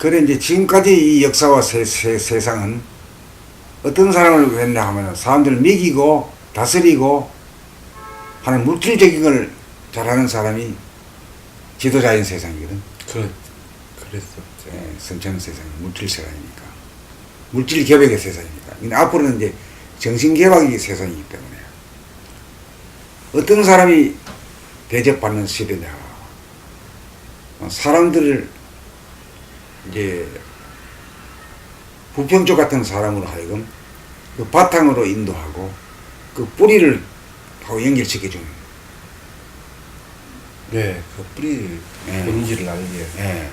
그래 이제 지금까지 이 역사와 세상은 어떤 사람을 했냐 하면 사람들을 먹이고 다스리고 하는 물질적인 걸 잘하는 사람이 지도자인 세상이거든. 그랬었죠. 예, 성찰은 세상이 물질 세상이니까. 물질 개벽의 세상이니까. 근데 앞으로는 이제 정신 개박의 세상이기 때문에 어떤 사람이 대접받는 시대냐. 사람들을 이제 부평족 같은 사람으로 하여금 그 바탕으로 인도하고 그 뿌리를 하고 연결시켜주는. 네, 그 뿌리 예. 뭔지를 알게. 예.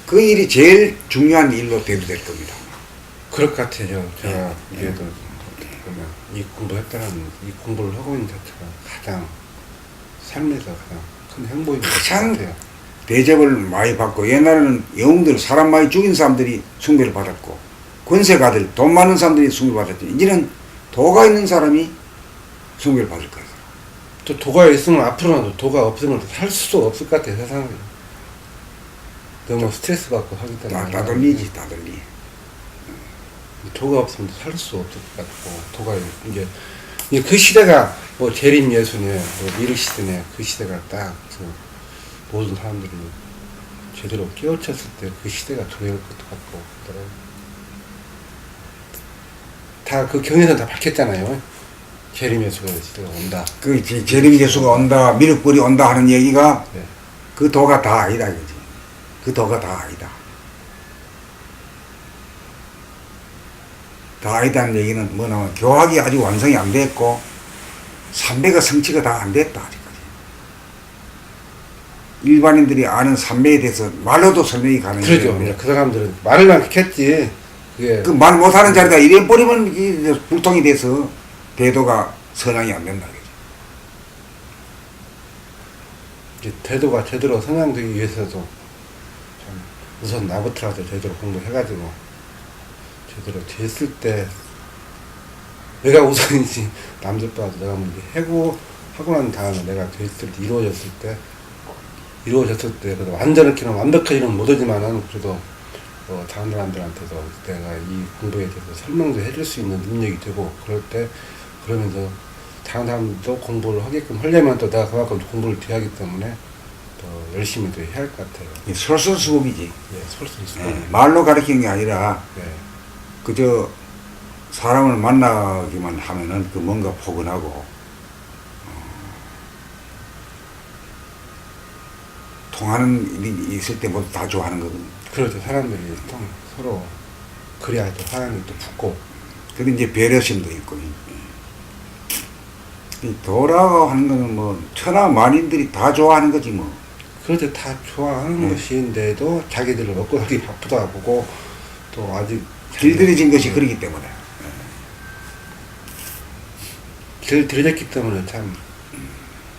그 일이 제일 중요한 일로 대두될 겁니다. 그럴 것 같아요. 제가 예. 이래도 보면 이 공부했다는 이 공부를 하고 있는 자체가 가장 삶에서 가장 큰 행복인 것 가장 같아요. 대접을 많이 받고 옛날에는 영웅들 사람 많이 죽인 사람들이 숭배를 받았고 권세가들 돈 많은 사람들이 숭배를 받았죠. 이제는 도가 있는 사람이 숭배를 받을 거예요. 또 도가 있으면 앞으로는 도가 없으면 살 수도 없을 것 같아요. 세상에 너무 스트레스 받고 하기 때문에 따돌리지 따돌리. 도가 없으면 살 수 없을 것 같고 도가 이제 그 시대가 뭐 재림 예수네 뭐 미르 시대네 그 시대가 딱 그 모든 사람들이 제대로 깨우쳤을 때 그 시대가 도래할 것도 같고 다 그 경에서 다 밝혔잖아요. 재림 예수가 시대가 온다. 그 재림 예수가 온다, 미륵불이 온다 하는 얘기가 네. 그 도가 다 아니다 이거지. 그 도가 다 아니다. 다 아니다는 얘기는 뭐냐면 교학이 아직 완성이 안 됐고 삼배가 성취가 다 안 됐다 아직까지. 일반인들이 아는 삼배에 대해서 말로도 설명이 그러죠. 가능해요. 그 사람들은 말을 안 했지. 그게 그 말 못하는 자리다 이래 버리면 이게 불통이 돼서 대도가 선양이 안 된다. 이제 태도가 제대로 성장되기 위해서도 참 우선 나부터라도 제대로 공부해가지고 제대로 됐을 때 내가 우선이지 남들보다 내가 먼저 하고 난 다음에 내가 됐을 때 이루어졌을 때 그래도 완전하게는 완벽하지는 못하지만은 그래도 다른 사람들한테도 내가 이 공부에 대해서 설명도 해줄 수 있는 능력이 되고 그럴 때 그러면서 다른 사람도 공부를 하게끔 하려면 또 내가 그만큼 공부를 더 하기 때문에 더 열심히 더 해야 할 것 같아요. 솔선수범이지. 예, 솔선수범. 예, 말로 가르치는 게 아니라 예. 그저 사람을 만나기만 하면은 그 뭔가 포근하고 통하는 일이 있을 때 모두 다 좋아하는 거거든. 그렇죠. 사람들이 서로 그래야 또 사람이 또 붙고. 근데 이제 배려심도 있고. 이 도라고 하는 거는 뭐 천하 만인들이 다 좋아하는 거지 뭐. 그렇죠. 다 좋아하는 것인데도 자기들을 먹고 살기 바쁘다 보고 또 아직 길들여진 것이 그렇기 때문에. 길들여졌기 때문에 참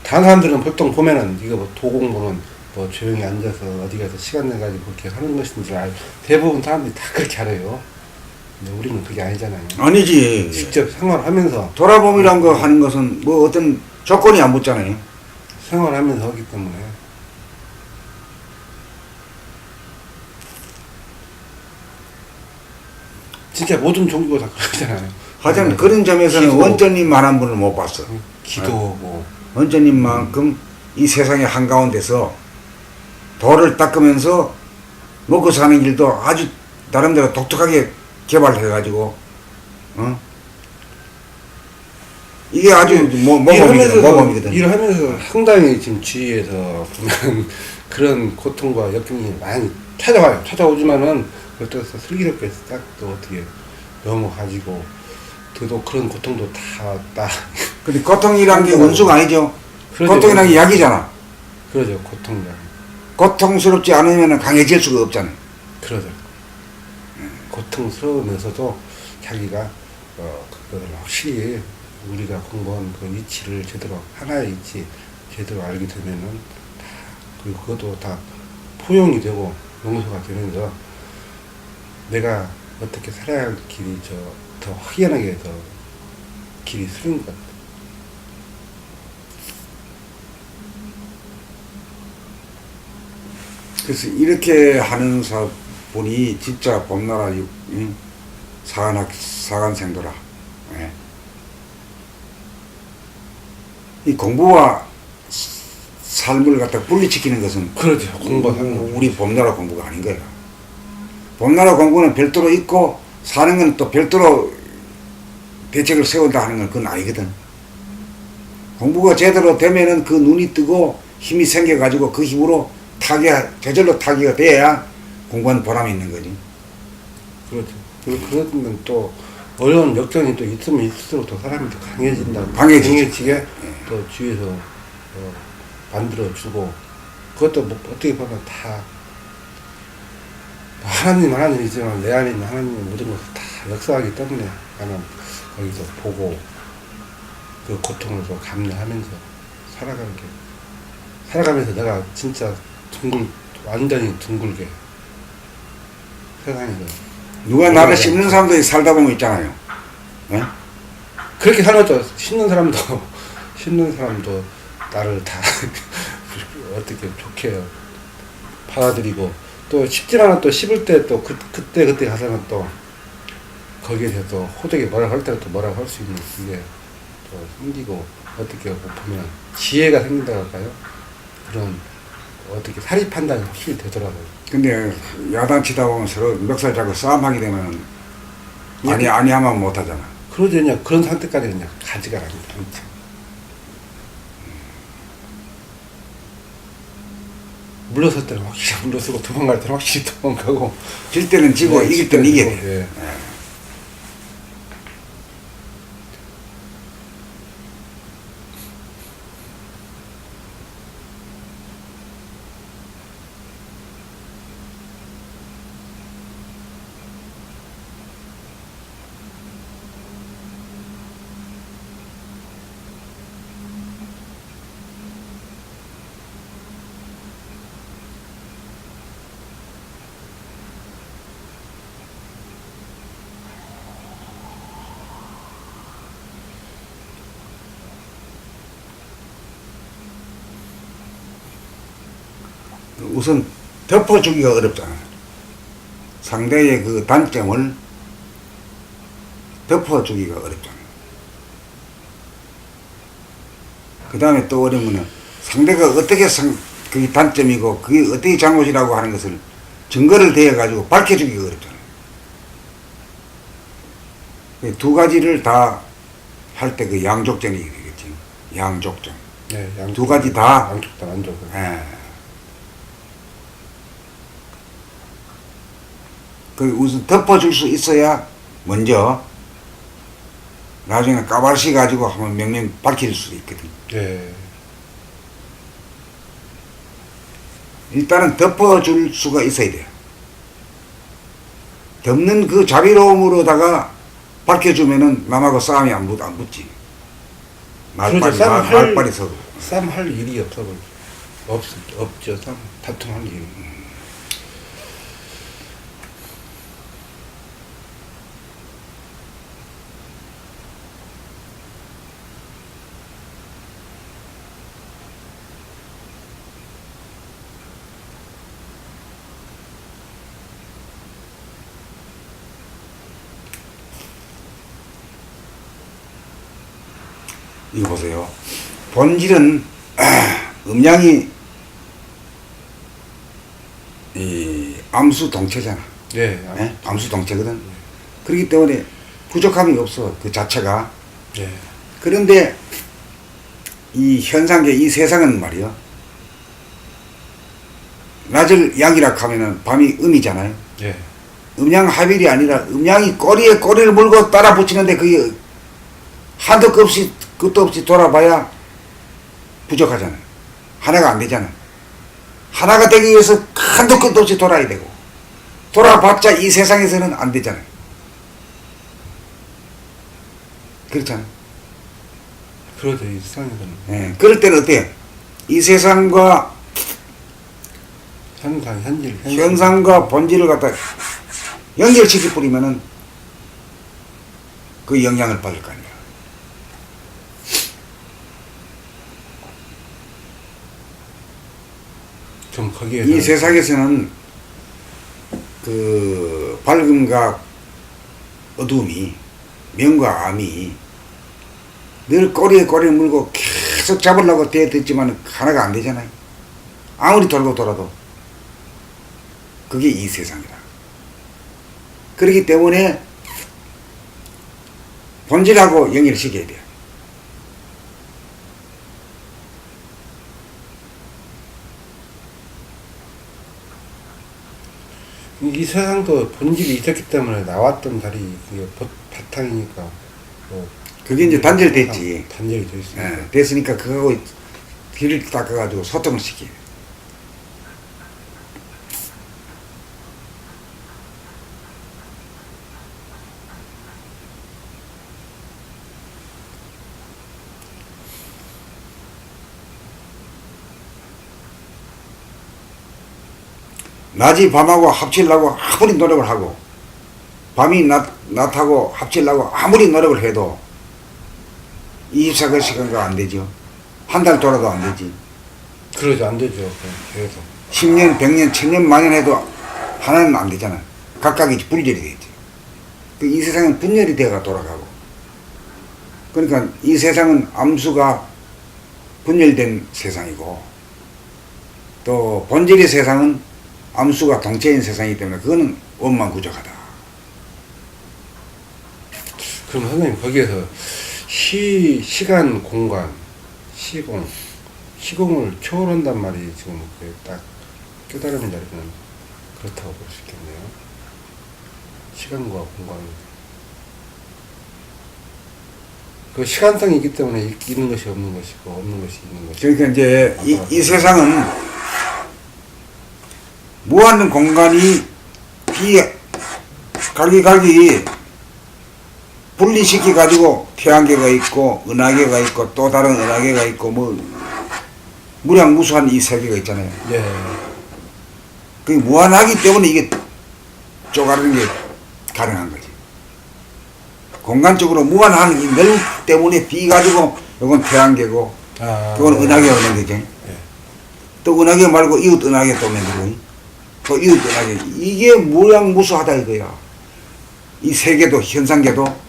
다른 사람들은 보통 보면은 이거 뭐 도공부는 뭐 조용히 앉아서 어디 가서 시간 내가지고 그렇게 하는 것인 줄 알고 대부분 사람들이 다 그렇게 알아요. 근데 우리는 그게 아니잖아요. 아니지. 직접 생활하면서 돌아봄이란 거 하는 것은 뭐 어떤 조건이 안 붙잖아요. 생활하면서 하기 때문에 진짜 모든 종교가 다 그러잖아요. 하여튼 그런 점에서는 기도. 원전님만한 분을 못 봤어. 기도고 원전님만큼 이 세상의 한가운데서 돌을 닦으면서 먹고 사는 길도 아주 나름대로 독특하게 개발해가지고 이게 아주 모범이거든. 일을 하면서 상당히 지금 주위에서 보면 그런 고통과 역경이 많이 찾아오지만은 그것도 슬기롭게 딱 또 어떻게 넘어가지고 또 그런 고통도 다 근데 고통이란 게 원수가 아니죠. 그러죠. 고통이란 게 약이잖아. 그러죠. 고통이란 고통스럽지 않으면 강해질 수가 없잖아. 그러죠. 고통스러우면서도 자기가 그걸 확실히 우리가 공부한 그 이치를 제대로 하나의 이치 제대로 알게 되면은 다 그리고 그것도 다 포용이 되고 용서가 되면서 내가 어떻게 살아야 할 길이 더 확연하게 더 길이 서는 것 같아요. 그래서 이렇게 하는 분이 진짜 봄나라 사관생도라. 예. 이 공부와 삶을 갖다 분리시키는 것은 그렇죠. 공부하는 거. 우리 봄나라 공부가 아닌 거예요. 봄나라 공부는 별도로 있고 사는 건 또 별도로 대책을 세운다 하는 건 그건 아니거든. 공부가 제대로 되면은 그 눈이 뜨고 힘이 생겨가지고 그 힘으로 저절로 타기가 돼야 공부하는 보람이 있는 거지. 그렇죠. 그러면 또 어려운 역전이 또 있으면 있을수록 더 사람이 더 강해진다. 강해지게 또 주위에서 만들어주고 그것도 뭐 어떻게 보면 다 하나님이지만 내 안에 있는 하나님의 모든 것을 다 역사하기 때문에 나는 거기서 보고 그 고통을 좀 감내하면서 살아가면서 내가 진짜 완전히 둥글게 세상에서 누가 나를 씹는 사람들이 살다 보면 있잖아요. 네? 그렇게 살았죠. 씹는 사람도 나를 다 어떻게 좋게 받아들이고 또 씹질 않아 또 씹을 때 또 그때 가서는 또 거기에 대해서 또 호되게 뭐라고 할 때는 또 뭐라고 할 수 있는 그게 또 생기고 어떻게 보면 지혜가 생긴다 할까요? 그런 어떻게 사리 판단이 확실히 되더라고요. 근데 야단치다 보면 서로 멱살 잡고 싸움하게 되면 아니하면 못하잖아. 그러지 그냥 그런 상태까지 그냥 가지가 않습니다. 물러설 때는 확실히 물러서고 도망갈 때는 확실히 도망가고 질 때는 지고 이길 때는 이겨야 돼. 예. 우선 덮어주기가 어렵잖아요. 상대의 그 단점을 덮어주기가 어렵잖아요. 그 다음에 또 어려운 거는 상대가 어떻게 그게 단점이고 그게 어떻게 잘못이라고 하는 것을 증거를 대어가지고 밝혀주기가 어렵잖아요. 두 가지를 다 할 때 그 양족전이 되겠지. 양족전. 네, 두 가지 다. 양쪽 다 만족을. 예. 그 우선 덮어줄 수 있어야 먼저 나중에 까발시 가지고 한번 명령 밝힐 수 있거든. 예. 일단은 덮어줄 수가 있어야 돼요. 덮는 그 자비로움으로다가 밝혀주면은 남하고 싸움이 안 붙지. 말빨이 서고. 싸움 할 일이 없죠. 싸움 다툼할 일이. 이거 보세요. 본질은 음양이 이 암수 동체잖아. 예. 네? 암수 동체거든. 그렇기 때문에 부족함이 없어. 그 자체가. 예. 그런데 이 현상계 이 세상은 말이야. 낮을 양이라 하면은 밤이 음이잖아요. 예. 음양 합일이 아니라 음양이 꼬리에 꼬리를 물고 따라 붙이는데 그게 한도 끝도 없이 돌아봐야 부족하잖아요. 하나가 안 되잖아요. 하나가 되기 위해서 한도 끝도 없이 돌아야 되고 돌아봤자 이 세상에서는 안 되잖아요. 그렇잖아요. 그러죠. 이 세상에서는. 예, 그럴 때는 어때요? 이 세상과 현상과 본질을 갖다 연결시켜 버리면은 그 영향을 받을 거 아니에요. 좀 거기에 이 세상에서는 그 밝음과 어두움이, 명과 암이 늘 꼬리에 꼬리를 물고 계속 잡으려고 대했지만 하나가 안 되잖아요. 아무리 돌고 돌아도. 그게 이 세상이다. 그렇기 때문에 본질하고 연결시켜야 돼요. 이 세상도 본질이 있었기 때문에 나왔던 자리 그게 바탕이니까 그게 이제 단절됐지. 단절이 돼 있으니까. 예, 됐으니까 그거하고 길을 닦아가지고 소통을 시켜요. 낮이 밤하고 합치려고 아무리 노력을 하고 밤이 낮하고 합치려고 아무리 노력을 해도 24시간가 안 되죠. 한 달 돌아도 안 되지. 그러지 안 되죠. 계속. 10년, 100년, 1000년, 만년 해도 하나는 안 되잖아. 각각이 분열이 되겠지. 이 세상은 분열이 되어가 돌아가고. 그러니까 이 세상은 암수가 분열된 세상이고 또 본질의 세상은 암수가 동체인 세상이기 때문에 그거는 원만구적하다. 그럼 선생님 거기에서 시간, 공간, 시공을 초월한단 말이 지금 딱 깨달음의 자리는 그렇다고 볼 수 있겠네요. 시간과 공간. 그 시간성이 있기 때문에 있는 것이 없는 것이고 없는 것이 있는 것이고. 그러니까 이제 이 세상은 무한 공간이 각기 분리시켜 가지고 태양계가 있고 은하계가 있고 또 다른 은하계가 있고 뭐 무량무수한 이 세계가 있잖아요. 예. 그게 무한하기 때문에 이게 쪼가르는 게 가능한 거지. 공간적으로 무한한 이 넓기 때문에 가지고 이건 태양계고 그건 은하계가 있는 거지. 예. 또 은하계 말고 이웃 은하계 또 만들고 또 이웃 은하계 이게 무량무수하다 이거야. 이 세계도 현상계도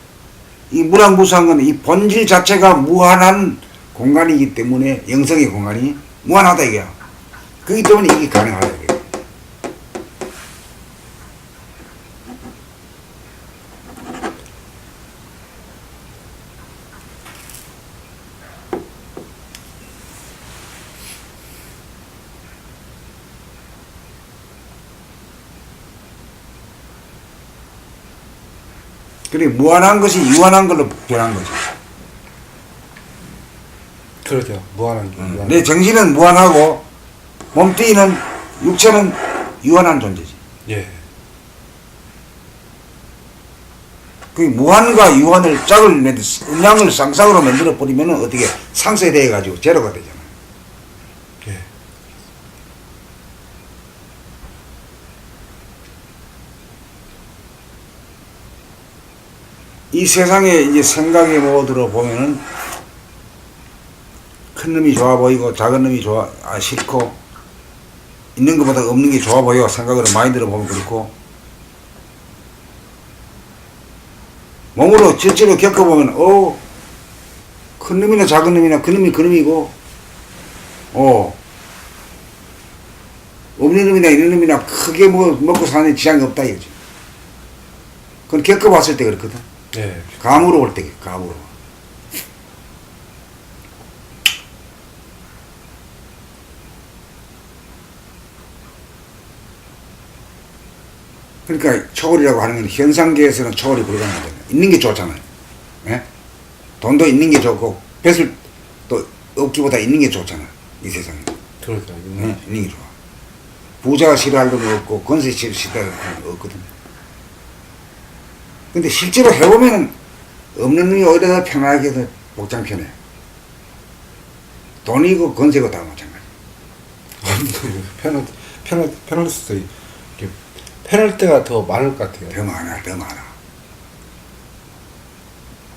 이 무량무수한 건 이 본질 자체가 무한한 공간이기 때문에 영성의 공간이 무한하다 이거야. 그렇기 때문에 이게 가능하다 이거야. 그래 무한한 것이 유한한 걸로 변한 거죠. 그렇죠. 무한한 게. 무한한 내 정신은 무한하고 몸뚱이는 육체는 유한한 존재지. 예. 그 무한과 유한을 짝을 음양을 쌍쌍으로 만들어 버리면 어떻게 상쇄되어 가지고 제로가 되잖아. 예. 이 세상에 이제 생각의 모드로 보면은 큰 놈이 좋아 보이고 작은 놈이 싫고 있는 것보다 없는 게 좋아 보여 생각으로 마인드로 보면 그렇고 몸으로 실제로 겪어보면 큰 놈이나 작은 놈이나 그 놈이 그 놈이고 없는 놈이나 있는 놈이나 크게 뭐 먹고 사는 지장이 없다 이거지. 그건 겪어봤을 때 그렇거든. 예. 감으로 올 때, 감으로. 그러니까 초월이라고 하는 건 현상계에서는 초월이 불가능하잖아요. 있는 게 좋잖아요. 예? 돈도 있는 게 좋고 뱃을 또 없기보다 있는 게 좋잖아. 이 세상에. 그렇죠. 예? 있는 게 좋아. 부자가 싫어할 놈 없고 권세 싫어할 놈 없거든. 근데 실제로 해보면은 없는 놈이 오히려 더 편하게 더 복장 편해. 돈이고 권세고 다 마찬가지. 편할 수도 이렇게 편할 때가 더 많을 것 같아요. 더 많아, 더 많아.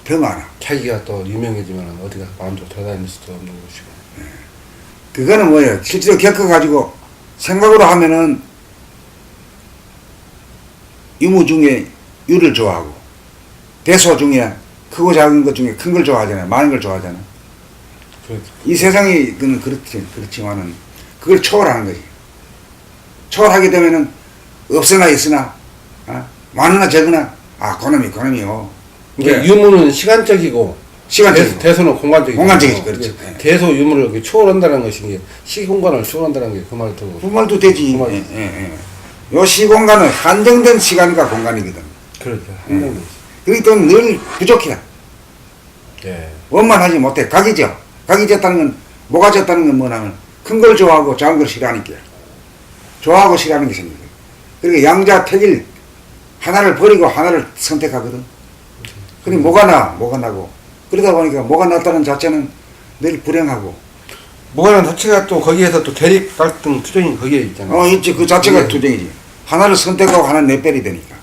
더 많아. 자기가 또 유명해지면 어디 가서 마음대로 돌아다닐 수도 없는 것이고. 그거는 뭐예요? 실제로 겪어가지고 생각으로 하면은 유무 중에 유를 좋아하고 대소 중에 크고 작은 것 중에 큰 걸 좋아하잖아요. 많은 걸 좋아하잖아요. 그렇죠. 이 세상이 그렇지만은 그걸 초월하는 거지. 초월하게 되면은 없으나 있으나 많으나 적으나 그놈이요. 그러니까 유무는 시간적이고 시간적이고 대소는 공간적이고. 공간적이지, 그렇죠. 네. 대소 유무를 이렇게 초월한다는 것이 이게 시공간을 초월한다는 게 그 말도. 그 말도 되지. 그 말. 요 시공간은 한정된 시간과 공간이거든. 그렇죠. 한정된. 그렇기 때문에 늘 부족해. 예. 원만하지 못해. 각이 져. 각이 졌다는 건, 뭐가 졌다는 건 뭐냐면, 큰 걸 좋아하고 작은 걸 싫어하니까. 좋아하고 싫어하는 게 생기거든. 그러니까 양자택일, 하나를 버리고 하나를 선택하거든. 그러니 뭐가 나고. 그러다 보니까 뭐가 낫다는 자체는 늘 불행하고. 뭐가는 자체가 또 거기에서 또 대립 갈등 투쟁이 거기에 있잖아요. 있지. 그 자체가 예. 투쟁이지. 하나를 선택하고 하나는 내빼리 되니까.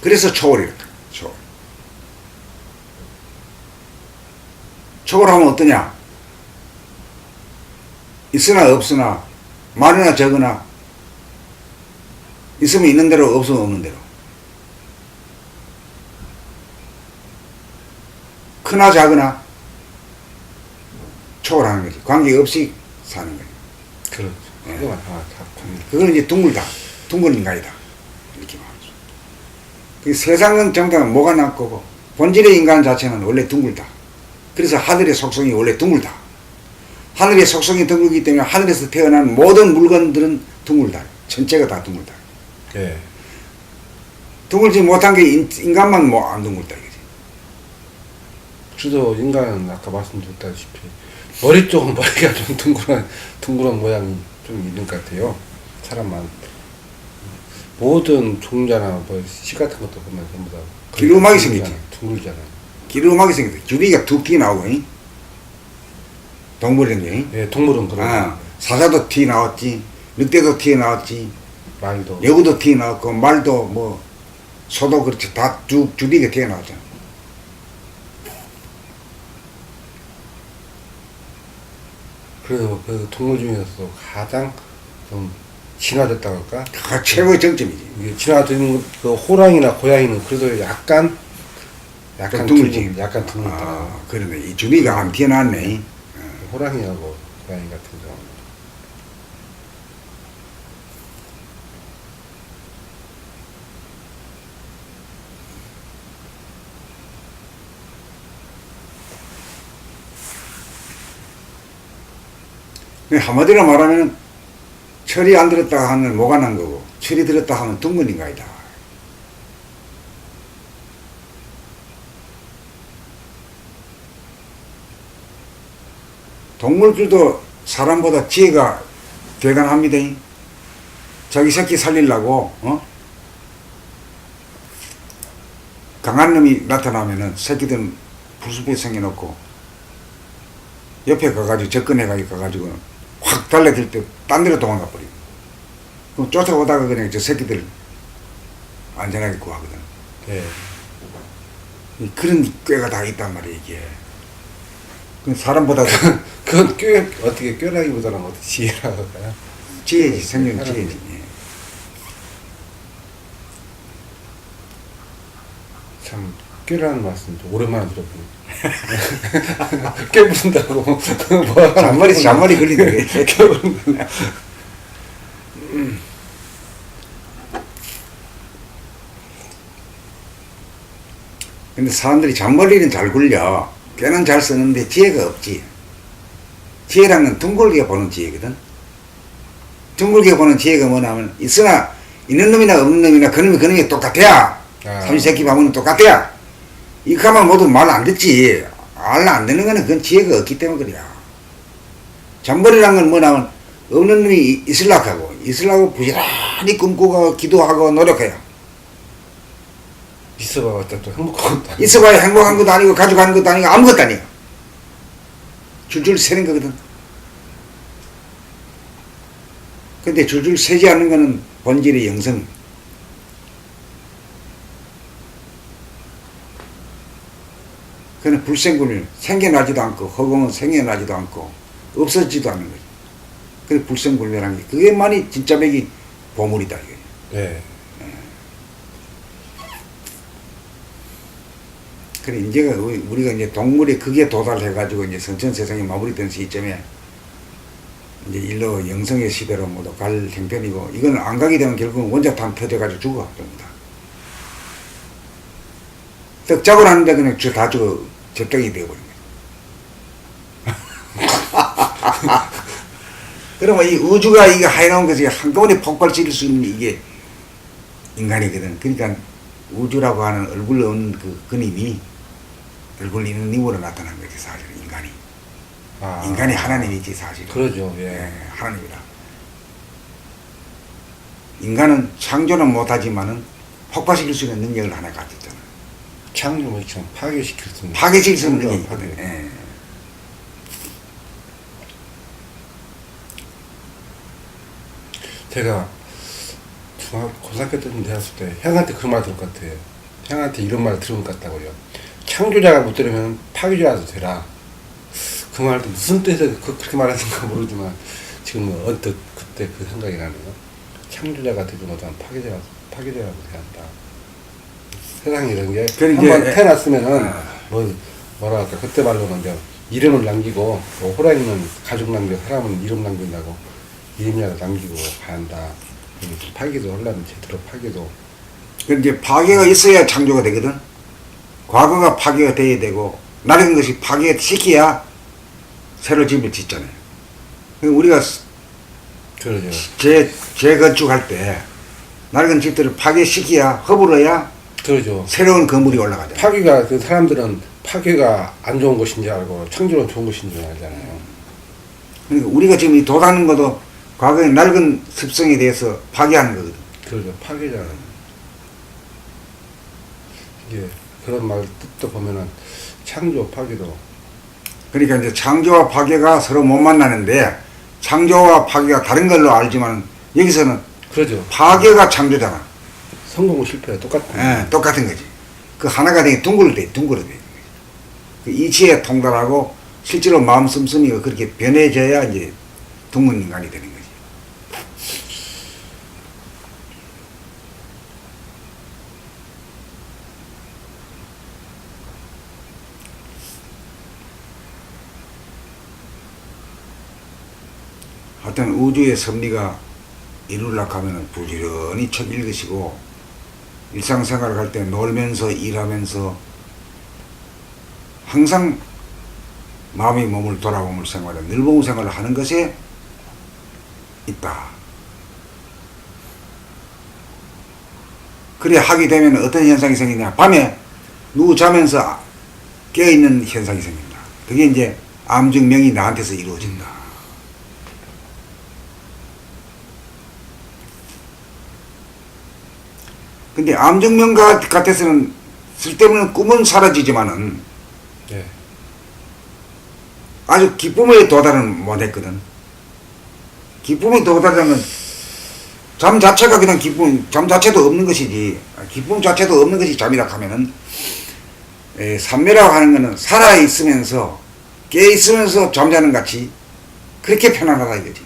그래서 초월이랄까. 초월. 초월하면 어떠냐? 있으나 없으나, 많으나 적으나, 있으면 있는 대로, 없으면 없는 대로. 크나 작으나 초월하는 거지. 관계없이 사는 거지. 그렇죠. 예. 그거 그건 이제 둥글 인간이다. 이렇게 말하죠. 그 세상은 전부 다 뭐가 낫고, 본질의 인간 자체는 원래 둥글다. 그래서 하늘의 속성이 원래 둥글다. 하늘의 속성이 둥글기 때문에 하늘에서 태어난 모든 물건들은 둥글다. 전체가 다 둥글다. 예. 둥글지 못한 게 인간만 안 둥글다. 이거지. 주도 인간은 아까 말씀드렸다시피 머리 쪽은 머리가 좀 둥그런 모양이 좀 있는 것 같아요. 사람만. 모든 종자나 씨 같은 것도 보면 전부 다 기름하게 생겼지. 둥글잖아요. 기름하게 생겼다. 줄이가 툭 튀어나오고, 동물인데. 예, 동물은 그런. 사자도 튀어나왔지, 늑대도 튀어나왔지, 말도. 여구도 튀어나왔고, 말도 소도 그렇지. 다 쭉 줄이게 튀어나왔잖아. 그래서 그 동물 중에서 가장 좀 진화됐다고 할까? 최고의 정점이지. 이게 진화된 그 호랑이나 고양이는 그래도 약간 좀 둥글지. 약간 둥글다. 그러네. 이 줄이가 안 튀어나왔네. 호랑이하고 고양이 같은 경우. 한마디로 말하면 철이 안 들었다 하면 뭐가 난 거고, 철이 들었다 하면 둥근 인간이다. 동물들도 사람보다 지혜가 대단합니다. 자기 새끼 살리려고 강한 놈이 나타나면은 새끼들은 불수비 생겨놓고 옆에 가가지고 접근해가지고 확 달려들 때 딴 데로 도망가 버리고, 그럼 쫓아오다가 그냥 저 새끼들 안전하게 구하거든. 예. 그런 꾀가 다 있단 말이야 이게. 그 사람보다 그건 어떻게 꾀라기보다는 어떻게 지혜라고 할까요? 지혜지. 생명 지혜지. 참 꾀라는 말씀 좀 오랜만에 들어보네. 꾀 부른다고 뭐 잔머리 걸리네. 근데 사람들이 잔머리는 잘 굴려. 꾀는 잘 쓰는데 지혜가 없지. 지혜란 건 둥글게 보는 지혜거든. 둥글게 보는 지혜가 뭐냐면, 있으나 있는 놈이나 없는 놈이나 그놈이 똑같아야. 삼시세끼 밥은 똑같아야. 이거 하면 모두 말 안 듣지. 말 안 듣는 거는 그건 지혜가 없기 때문에 그래요. 잔머리란 건 뭐냐면, 없는 놈이 있으려고 부지런히 꿈꾸고 기도하고 노력해요. 있어봐봤자 또 행복한 것도 아니고. 있어봐야 행복한 것도 아니고 가져가는 것도 아니고 아무것도 아니에요. 줄줄 새는 거거든. 근데 줄줄 새지 않는 거는 본질의 영성. 그는 불생불멸, 생겨나지도 않고 허공은 생겨나지도 않고 없어지지도 않는 거지. 그래 불생불멸한 게 그게만이 진짜 맥이 보물이다 이거지. 네. 그래 이제가 우리가 이제 동물의 극에 도달해가지고 이제 성천 세상이 마무리된 시점에 이제 일로 영성의 시대로 모두 갈 형편이고 이건 안 가게 되면 결국은 원자탄 터져가지고 죽어 전부 다. 떡 짜고 나는데 그냥 다 죽어 접적이 되어버린 거야. 그러면 이 우주가 이게 하여나온 것이 한꺼번에 폭발시킬 수 있는 이게 인간이거든. 그러니까 우주라고 하는 얼굴 없는 그 그님이 얼굴 있는 님으로 나타난 거지 사실은 인간이. 인간이 하나님이지 사실은. 그러죠. 예. 예, 하나님이다. 인간은 창조는 못하지만은 폭발시킬 수 있는 능력을 하나 가졌잖아. 창조는 참 파괴시킬 수 있는. 파괴시킬 수 있는 창조와 능력이 있거든. 파괴. 예. 제가 고등학교 때 되었을 때 형한테 그 말 들을 것 같아요. 형한테 이런 말 들은 것 같다고요. 창조자가 못 들으면 파괴자도 되라. 그 말도 무슨 뜻에서 그렇게 말하는가 모르지만 지금 뭐 언뜻 그때 그 생각이 나네요. 창조자가 되지 못하면 파괴자라고 돼야 한다. 세상에 이런 게 한번 태어났으면은 뭐랄까 그때 말로는 이제 이름을 남기고 뭐 호랑이는 가족 남기고 사람은 이름 남긴다고 이름이라도 남기고 가야 한다. 파괴도 하려면 제대로 파괴도. 그 이제 파괴가 있어야 창조가 되거든. 과거가 파괴가 돼야 되고 낡은 것이 파괴시켜야 새로 집을 짓잖아요. 우리가 그러죠. 재건축할 때 낡은 집들을 파괴시켜야 허물어야 그러죠. 새로운 건물이 올라가잖아요. 파괴가 그 사람들은 파괴가 안 좋은 것인지 알고 창조는 좋은 것인지 알잖아요. 그러니까 우리가 지금 이 도다는 것도 과거의 낡은 습성에 대해서 파괴하는 거거든. 그러죠. 파괴자는 이게 그런 말 뜻도 보면은 창조 파괴도. 그러니까 이제 창조와 파괴가 서로 못 만나는데 창조와 파괴가 다른 걸로 알지만 여기서는 그러죠. 파괴가 창조잖아. 성공 실패가 똑같은. 예, 똑같은 거지. 그 하나가 되게 둥글어 돼. 그 이치에 통달하고 실제로 마음 씀씀이가 그렇게 변해져야 이제 둥근 인간이 되는 거지. 하여튼 우주의 섭리가 이루려고 하면 부지런히 책 읽으시고 일상생활을 할 때 놀면서 일하면서 항상 마음이 몸을 돌아보물 생활을 늘보무 생활을 하는 것에 있다. 그래 하게 되면 어떤 현상이 생기냐. 밤에 누구 자면서 깨어있는 현상이 생긴다. 그게 이제 암증명이 나한테서 이루어진다. 근데 암증명 같아서는 쓸데없는 꿈은 사라지지만은 네. 아주 기쁨에 도달은 못했거든. 기쁨에 도달하면 잠 자체가 그냥 잠 자체도 없는 것이지. 기쁨 자체도 없는 것이 잠이라 하면은 삼매라고 하는 거는 살아있으면서 깨어있으면서 잠자는 같이 그렇게 편안하다 이거지.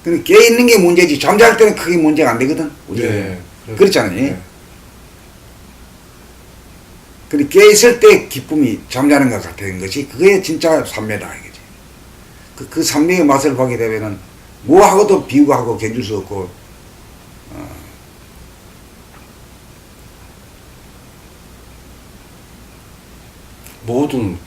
근데 깨어있는 게 문제지 잠잘 때는 크게 문제가 안 되거든. 네. 그렇잖아요. 네. 근데 깨어있을 때 기쁨이 잠자는 것 같은 것이 그게 진짜 삼매다 이거지. 그 삼매의 맛을 보게 되면은 뭐하고도 비교하고 견줄 수 없고 모든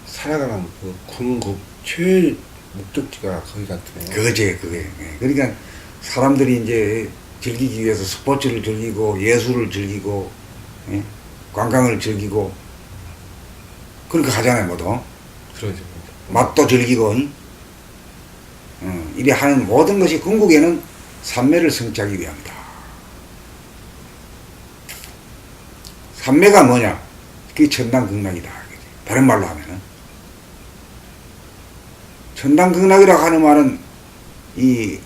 살아가는 그 궁극 최 목적지가 거기 같으네요. 그거지 그게. 그러니까 사람들이 이제 즐기기 위해서 스포츠를 즐기고 예술을 즐기고 관광을 즐기고 그렇게 하잖아요 모두. 그러죠. 맛도 즐기고 이래 하는 모든 것이 궁극에는 삼매를 성취하기 위함이다. 삼매가 뭐냐? 그게 천당극락이다. 다른 말로 하면은 천당극락이라고 하는 말은 이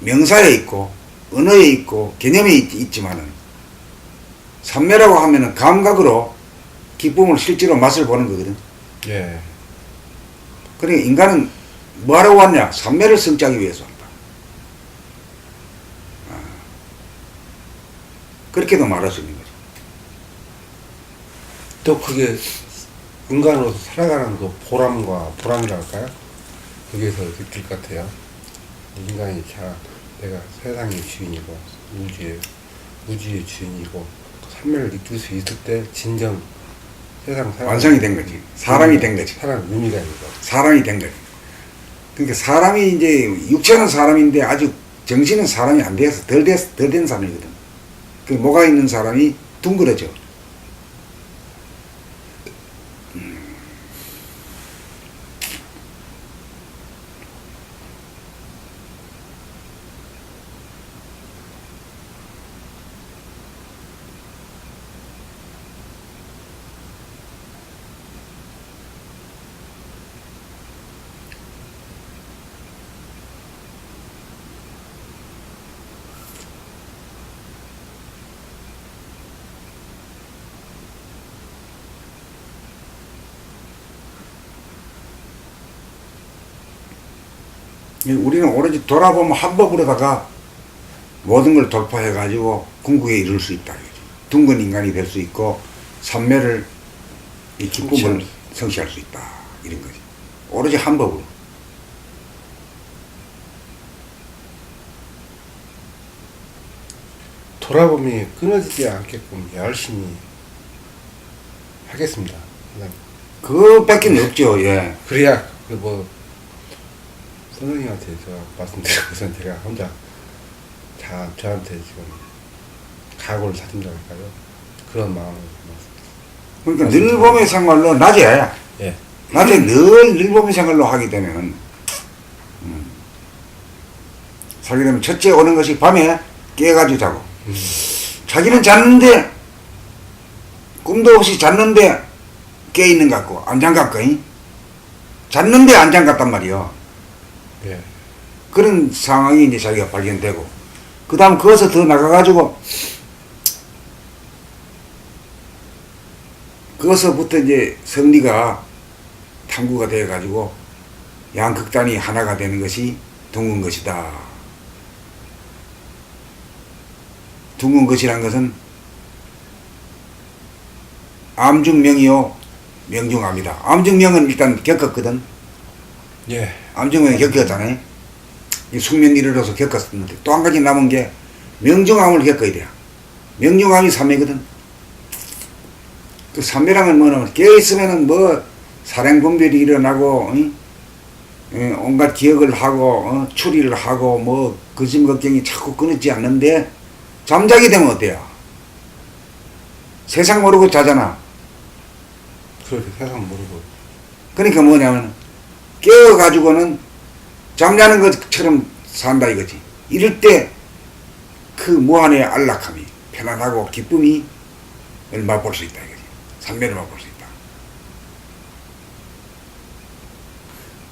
명사에 있고 언어에 있고 개념에 있지만은 삼매라고 하면은 감각으로 기쁨을 실제로 맛을 보는 거거든. 예. 그러니까 인간은 뭐하러 왔냐? 삼매를 성취하기 위해서 왔다. 그렇게도 말할 수 있는 거죠. 또 그게 인간으로서 살아가는 그 보람이라 할까요? 거기에서 느낄 것 같아요. 인간이 내가 세상의 주인이고 우주의 주인이고 그 삶을 느낄 수 있을 때 진정 세상 완성이 된 거지. 사람이 된 거지. 사람 의미가 있는 거. 사람이 된 거지. 그러니까 사람이 이제 육체는 사람인데 아직 정신은 사람이 안 돼서 덜 된 사람이거든. 그 뭐가 있는 사람이 둥그러져. 우리는 오로지 돌아보면 한 법으로다가 모든 걸 돌파해가지고 궁극에 이룰 수 있다. 둥근 인간이 될 수 있고 삼매를 이 기쁨을 성취할 수 있다. 이런 거지. 오로지 한 법으로. 돌아봄이 끊어지지 않게끔 열심히 하겠습니다. 그밖에 없죠. 예. 그래야 선생님한테 제가 말씀드린 제가 혼자 저한테 지금 각오를 다진다 할까요? 그런 마음으로 그러니까 늘봄의 생활로 낮에 예. 낮에 늘 늘봄의 생활로 하게 되면 자게 되면 첫째 오는 것이 밤에 깨가지고 자고 자기는 잤는데 꿈도 없이 잤는데 깨 있는 것 같고 안 잔 것 같고 잤는데 안 잔 것 같단 말이요. 예. 그런 상황이 이제 자기가 발견되고 그 다음 거기서 더 나가가지고 거기서부터 이제 성리가 탐구가 되어가지고 양극단이 하나가 되는 것이 둥근 것이다. 둥근 것이란 것은 암중명이요 명중암이다. 암중명은 일단 겪었거든. 예. 암중명이 겪었잖아요. 이 숙면 이르러서 겪었는데 또 한 가지 남은 게 명중암을 겪어야 돼요. 명중암이 삼매거든. 그 삼매랑은 뭐냐면 깨어있으면은 뭐 살행분별이 일어나고 온갖 기억을 하고 추리를 하고 뭐 근심 걱정이 자꾸 끊이지 않는데 잠자게 되면 어때요? 세상 모르고 자잖아. 그렇게 세상 모르고. 그러니까 뭐냐면 깨어가지고는 잠자는 것처럼 산다 이거지. 이럴 때 그 무한의 안락함이 편안하고 기쁨이 맛볼 수 있다 이거지. 삼매를 맛볼 수 있다.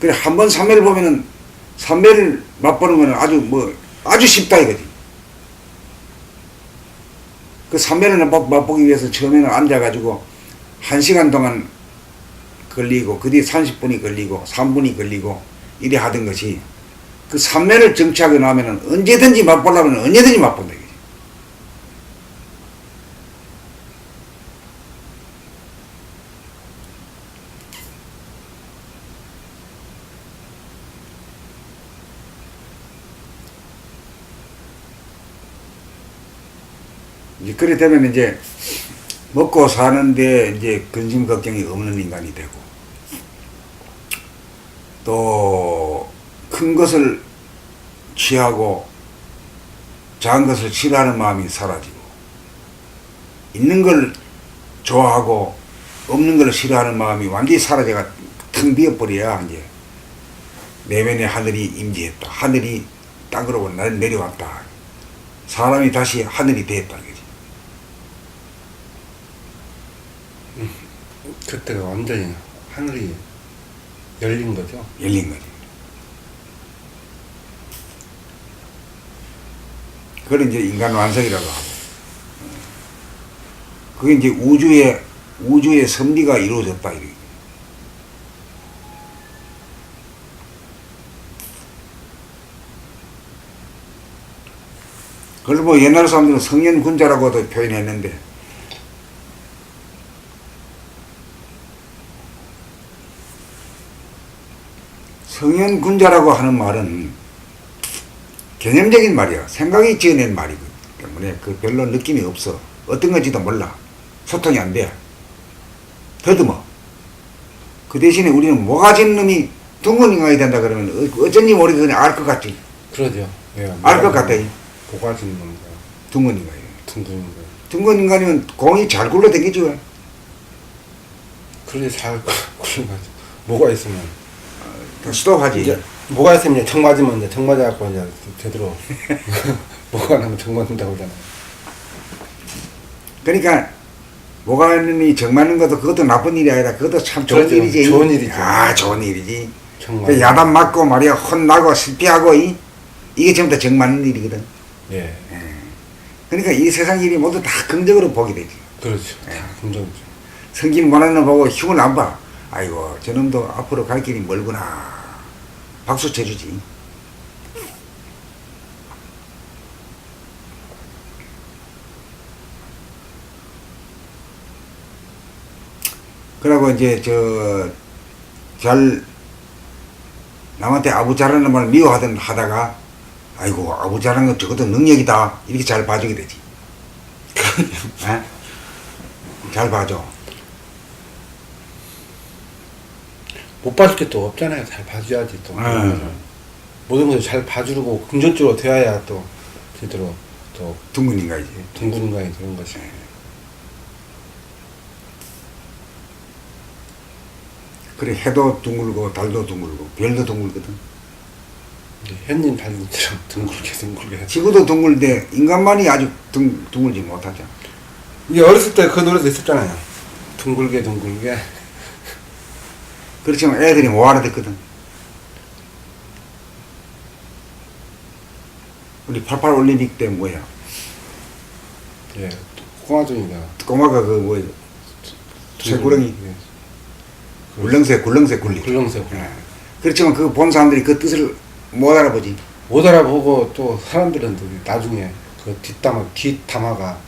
그래 한 번 삼매를 보면은 삼매를 맛보는 거는 아주 쉽다 이거지. 그 삼매를 맛보기 위해서 처음에는 앉아가지고 1시간 동안 걸리고 그 뒤에 30분이 걸리고 3분이 걸리고 이래 하던 것이 그 삼매를 정치하고 나면은 언제든지 맛보려면 언제든지 맛본다 이거지. 이제 그래 되면 이제 먹고 사는데 이제 근심 걱정이 없는 인간이 되고 또 큰 것을 취하고 작은 것을 싫어하는 마음이 사라지고 있는 걸 좋아하고 없는 걸 싫어하는 마음이 완전히 사라져가 텅 비어버려야 이제 내면의 하늘이 임재했다. 하늘이 땅으로 내려왔다. 사람이 다시 하늘이 되었다. 그때가 완전히 하늘이 열린 거죠. 열린 거지. 그걸 이제 인간 완성이라고 하고. 그게 이제 우주의 섭리가 이루어졌다. 이렇게. 그걸 뭐 옛날 사람들은 성현군자라고도 표현했는데 성현군자라고 하는 말은 개념적인 말이야. 생각이 지어낸 말이기 때문에 그 별로 느낌이 없어. 어떤 건지도 몰라. 소통이 안 돼. 더듬어. 그 대신에 우리는 뭐 가진 놈이 둥근인간이 된다 그러면 어쩐지 모르게 그냥 알 것 같지. 그러죠. 예, 알 것 같아. 뭐가 짓는 건가? 둥근인간이. 둥근 거. 둥근인간이면 공이 잘 굴러다니죠. 그러지 잘 굴러가죠. 뭐가 있으면 스톱하지. 이제 뭐가 있으면 이제 정 맞으면 이제 정 맞아갖고 이제 제대로 뭐가 나면 정 맞는다고 그러잖아요. 그러니까 뭐가 있느니 정 맞는 것도 그것도 나쁜 일이 아니라 그것도 참 좋은 그렇죠. 일이지. 좋은 일이죠. 아, 좋은 일이지. 정 그 맞는 야단 맞고 말이야 혼나고 실패하고 이게 전부 다 정 맞는 일이거든. 예, 그러니까 이 세상 일이 모두 다 긍정으로 보게 되지. 그렇죠. 다 긍정이죠. 성질 못하는 놈 보고 힘을 안 봐. 아이고 저놈도 앞으로 갈 길이 멀구나. 박수 쳐주지. 그러고 이제 잘 남한테 아부 잘하는 말 미워하던 하다가 아이고 아부 잘하는 건 적어도 능력이다 이렇게 잘 봐주게 되지. 에? 잘 봐줘. 못 봐줄 게 또 없잖아요. 잘 봐줘야지 또. 모든 것을 잘 봐주고 긍정적으로 되어야 또 제대로 또 둥근인가이지. 둥근인간이 되는 것이. 그래 해도 둥글고 달도 둥글고 별도 둥글거든. 현님 달님처럼 둥글게. 지구도 둥글데 인간만이 아주 둥글지 못하죠. 이게 어렸을 때 그 노래도 있었잖아요. 둥글게. 그렇지만 애들이 못 알아듣거든. 우리 88 올림픽 때 뭐야? 예, 꼬마둥이가 꼬마가 그 뭐야? 쇠구렁이. 예. 굴렁쇠 굴리. 굴렁쇠. 그렇지만 그 본 사람들이 그 뜻을 못 알아보지. 못 알아보고 또 사람들은 또 나중에 그 뒷담화가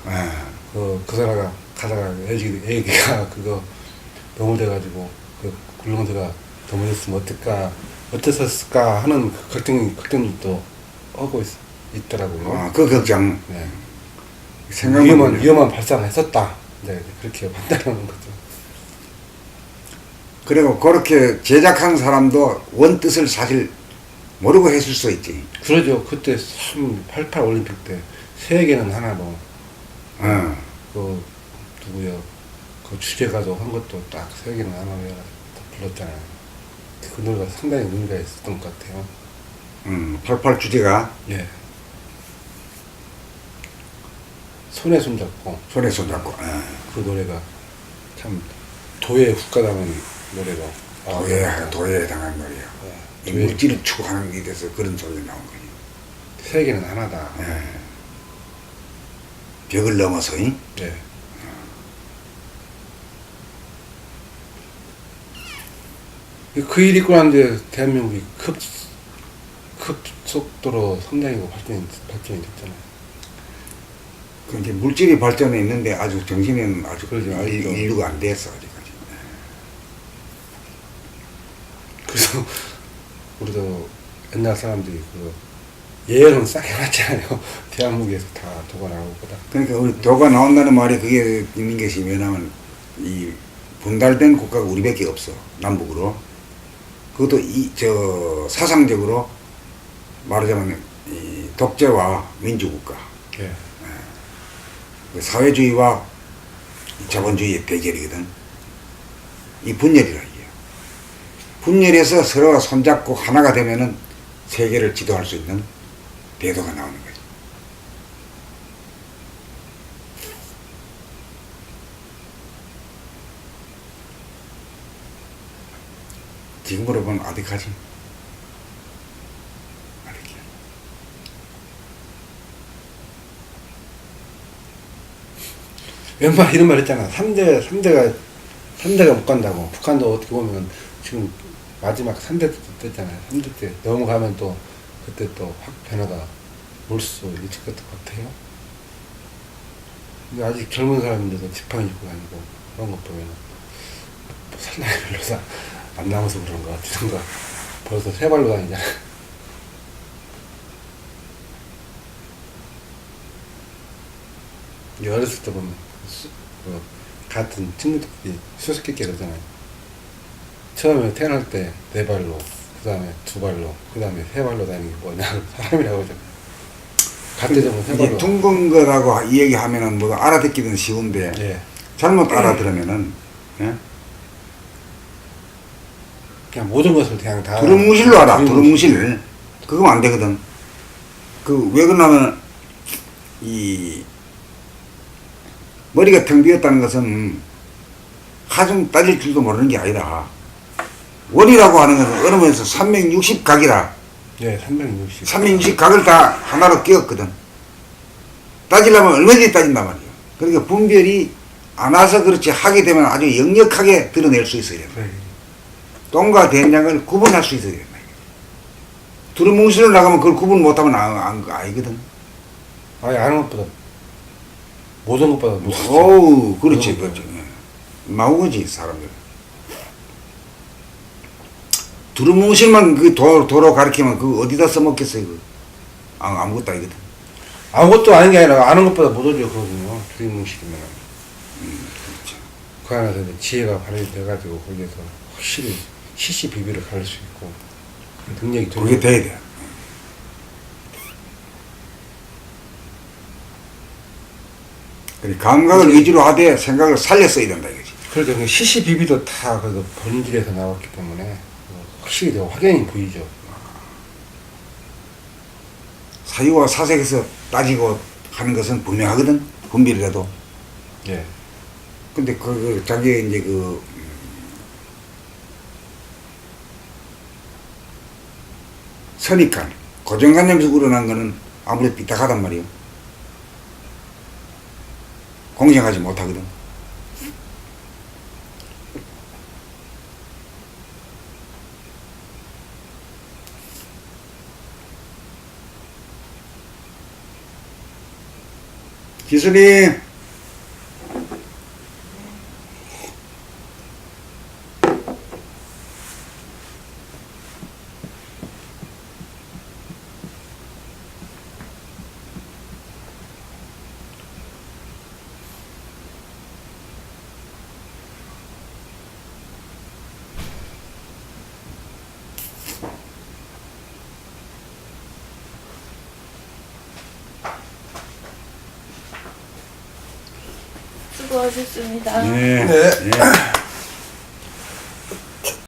그 사람가 가다가 애기가 그거 넘어져가지고 그 굴렁쇠가 넘어졌으면 어땠을까 하는 걱정도 하고 있더라고요. 그 걱정. 네. 생각만 위험한 발상을 했었다. 네, 그렇게 판단하는 거죠. 그리고 그렇게 제작한 사람도 원뜻을 사실 모르고 했을 수 있지. 그러죠. 그때 88 올림픽 때 세계는 하나로 그 누구요? 그 주제가도 한 것도 딱 세계는 하나로 불렀잖아요. 그 노래가 상당히 의미가 있었던 것 같아요. 88 주제가 예. 손에 손잡고 손에 손잡고 그 노래가 참 도에 훅가당한 노래로 도에 해당한 노래야. 이 도에- 물질을 추구하는 데 대해서 그런 소리가 나온 거지. 세계는 하나다. 벽을 넘어서 네. 그 일이 있고 난데 대한민국이 급속도로 성장이고 발전이 됐잖아요. 그 이제 물질이 발전해 있는데 아주 정신은 아주 그러죠. 아직도. 인류가 안 됐어 아직까지. 그래서 우리도 옛날 사람들이 그 예언은 싹 해놨잖아요. 대한민국에서 다 도가 나올 거다. 그러니까 우리 도가 나온다는 말이 그게 있는 것이 왜냐면 이 분달된 국가가 우리밖에 없어 남북으로. 그것도 사상적으로 말하자면 이 독재와 민주국가, 예. 그 사회주의와 자본주의의 대결이거든. 이 분열이라 이게. 분열해서 서로가 손잡고 하나가 되면은 세계를 지도할 수 있는 대도가 나오는 거지. 지금으로 보면 아득하지. 아득해. 웬만 이런 말 했잖아. 3대가 못 간다고. 북한도 어떻게 보면 지금 마지막 3대 때잖아요. 3대 때 넘어가면 또 그때 또 확 변화가 올 수 있을 것 같아요. 근데 아직 젊은 사람인데도 지팡이 짚고 다니고 그런 것 보면 살날이 별로 안 남아서 그런 것 같은가. 벌써 세 발로 다니잖아. 어렸을 때 보면 같은 친구들끼리 수수께끼 그러잖아요. 처음에 태어날 때 네 발로, 그 다음에 두 발로, 그 다음에 세 발로 다니는 게 뭐냐 사람이라고 하잖아요. 갓대적은 세 이제 발로. 둥근 거라고 이 얘기하면은 뭐 알아듣기는 쉬운데 예. 잘못 알아들으면은 예? 그냥 모든 것을 그냥 다. 두루뭉실로 알아. 두루뭉실. 그거면 안 되거든. 그 왜 그러냐면 이 머리가 텅 비었다는 것은 하중 따질 줄도 모르는 게 아니라 원이라고 하는 것은 얼음에서 360각이라 예, 360. 360각을 다 하나로 끼웠거든. 따지려면 얼마든지 따진단 말이야. 그러니까 분별이 안 와서 그렇지 하게 되면 아주 역력하게 드러낼 수 있어야 된다. 네. 똥과 된장을 구분할 수 있어야 된다. 두루뭉실로 나가면 그걸 구분 못하면 아니거든. 아니, 아는 것보다, 모든 것보다 무섭지. 어우, 그렇지, 그렇지. 마우거지, 사람들. 두루뭉실만 그 도로 가리키면 그 어디다 써먹겠어요, 그. 아무것도 아니거든. 아무것도 아닌 게 아니라 아는 것보다 못 오죠, 그거든요. 두리뭉실이면. 그렇죠. 그 안에서 이제 지혜가 발휘돼가지고 거기에서 확실히 시시비비를 가릴 수 있고 능력이 그게 돼야 돼. 그래, 감각을 위주로 하되 생각을 살려 써야 된다, 이거지. 그러니까 시시비비도 다 그 본질에서 나왔기 때문에 확실히 더 확연히 보이죠. 사유와 사색에서 따지고 하는 것은 분명하거든, 분별이라도. 예. 근데 자기 이제 선입관, 고정관념에서 우러난 거는 아무래도 삐딱하단 말이에요. 공정하지 못하거든. 기술이 수고하셨습니다. 네. 네. 네.